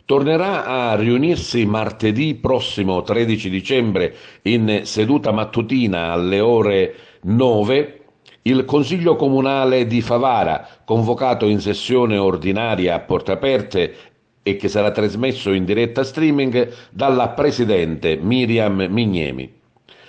tornerà a riunirsi martedì prossimo 13 dicembre in seduta mattutina alle ore 9 il Consiglio Comunale di Favara, convocato in sessione ordinaria a porte aperte e che sarà trasmesso in diretta streaming dalla Presidente Miriam Mignemi.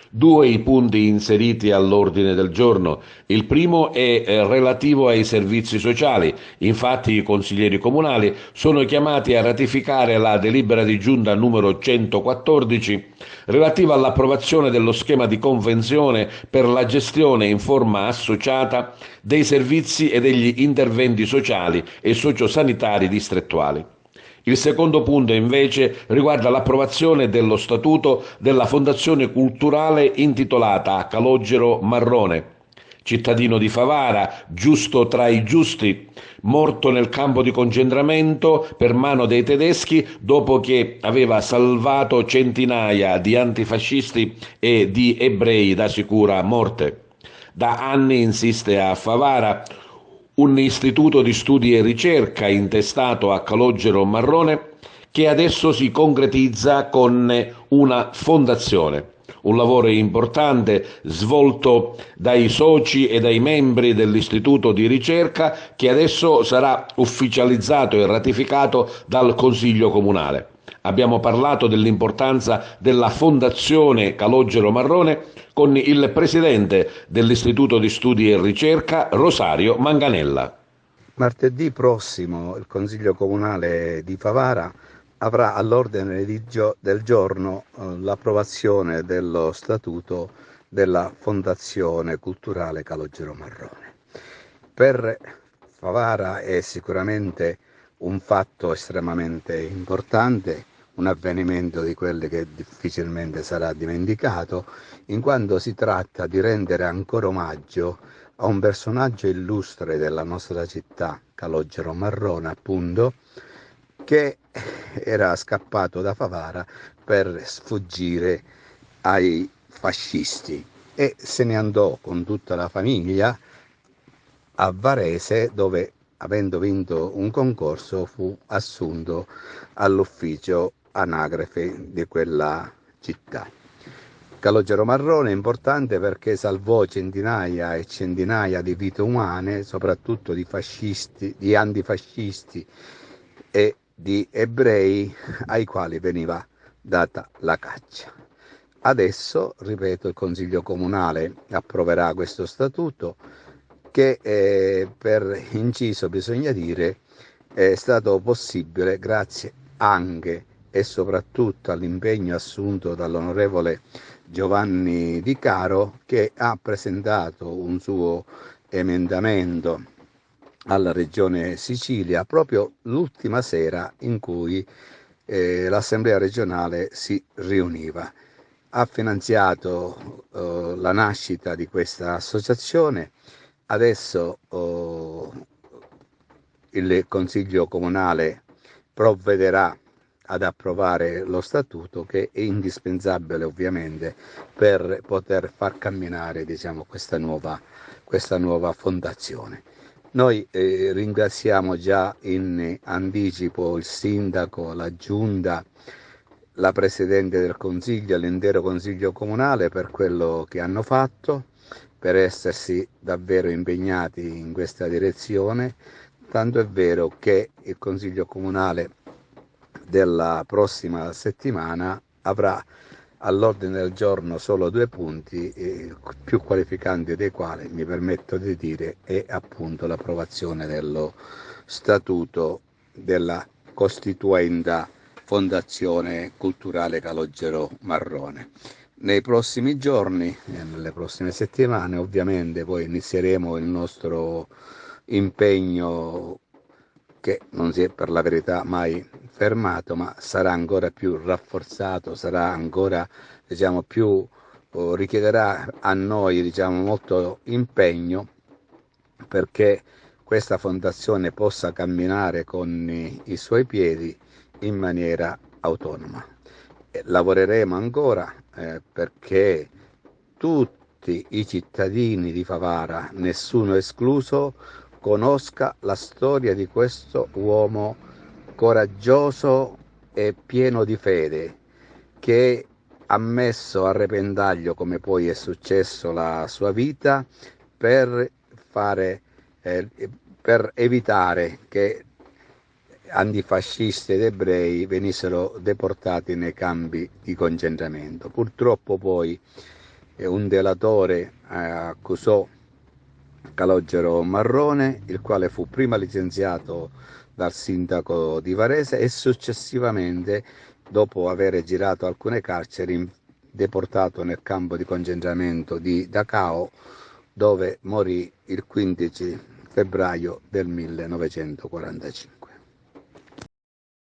Due i punti inseriti all'ordine del giorno. Il primo è relativo ai servizi sociali. Infatti i consiglieri comunali sono chiamati a ratificare la delibera di giunta numero 114 relativa all'approvazione dello schema di convenzione per la gestione in forma associata dei servizi e degli interventi sociali e sociosanitari distrettuali. Il secondo punto invece riguarda l'approvazione dello statuto della Fondazione Culturale intitolata a Calogero Marrone, cittadino di Favara, giusto tra i giusti, morto nel campo di concentramento per mano dei tedeschi dopo che aveva salvato centinaia di antifascisti e di ebrei da sicura morte. Da anni insiste a Favara un istituto di studi e ricerca intestato a Calogero Marrone che adesso si concretizza con una fondazione. Un lavoro importante svolto dai soci e dai membri dell'istituto di ricerca che adesso sarà ufficializzato e ratificato dal Consiglio Comunale. Abbiamo parlato dell'importanza della Fondazione Calogero Marrone con il presidente dell'Istituto di Studi e Ricerca, Rosario Manganella. Martedì prossimo il Consiglio Comunale di Favara avrà all'ordine del giorno l'approvazione dello statuto della Fondazione Culturale Calogero Marrone. Per Favara è sicuramente un fatto estremamente importante, un avvenimento di quelli che difficilmente sarà dimenticato, in quanto si tratta di rendere ancora omaggio a un personaggio illustre della nostra città, Calogero Marrone appunto, che era scappato da Favara per sfuggire ai fascisti e se ne andò con tutta la famiglia a Varese, dove, avendo vinto un concorso, fu assunto all'ufficio anagrafe di quella città. Calogero Marrone è importante perché salvò centinaia e centinaia di vite umane, soprattutto di fascisti, di antifascisti e di ebrei ai quali veniva data la caccia. Adesso, ripeto, il Consiglio Comunale approverà questo statuto che per inciso bisogna dire è stato possibile grazie anche e soprattutto all'impegno assunto dall'onorevole Giovanni Di Caro, che ha presentato un suo emendamento alla Regione Sicilia proprio l'ultima sera in cui l'Assemblea regionale si riuniva. Ha finanziato la nascita di questa associazione. Adesso il Consiglio Comunale provvederà ad approvare lo statuto, che è indispensabile ovviamente per poter far camminare, diciamo, questa nuova fondazione. Noi ringraziamo già in anticipo il sindaco, la giunta, la Presidente del Consiglio, l'intero Consiglio Comunale per quello che hanno fatto, per essersi davvero impegnati in questa direzione, tanto è vero che il Consiglio Comunale della prossima settimana avrà all'ordine del giorno solo due punti, più qualificanti dei quali, mi permetto di dire, è appunto l'approvazione dello statuto della costituenda Fondazione Culturale Calogero Marrone. Nei prossimi giorni e nelle prossime settimane ovviamente poi inizieremo il nostro impegno, che non si è per la verità mai fermato, ma sarà ancora più rafforzato, sarà ancora, diciamo, più richiederà a noi, diciamo, molto impegno perché questa fondazione possa camminare con i suoi piedi in maniera autonoma. Lavoreremo ancora perché tutti i cittadini di Favara, nessuno escluso, conosca la storia di questo uomo coraggioso e pieno di fede, che ha messo a repentaglio, come poi è successo, la sua vita per fare, eh, per evitare che antifascisti ed ebrei venissero deportati nei campi di concentramento. Purtroppo poi un delatore accusò Calogero Marrone, il quale fu prima licenziato dal sindaco di Varese e successivamente, dopo aver girato alcune carceri, deportato nel campo di concentramento di Dachau, dove morì il 15 febbraio del 1945.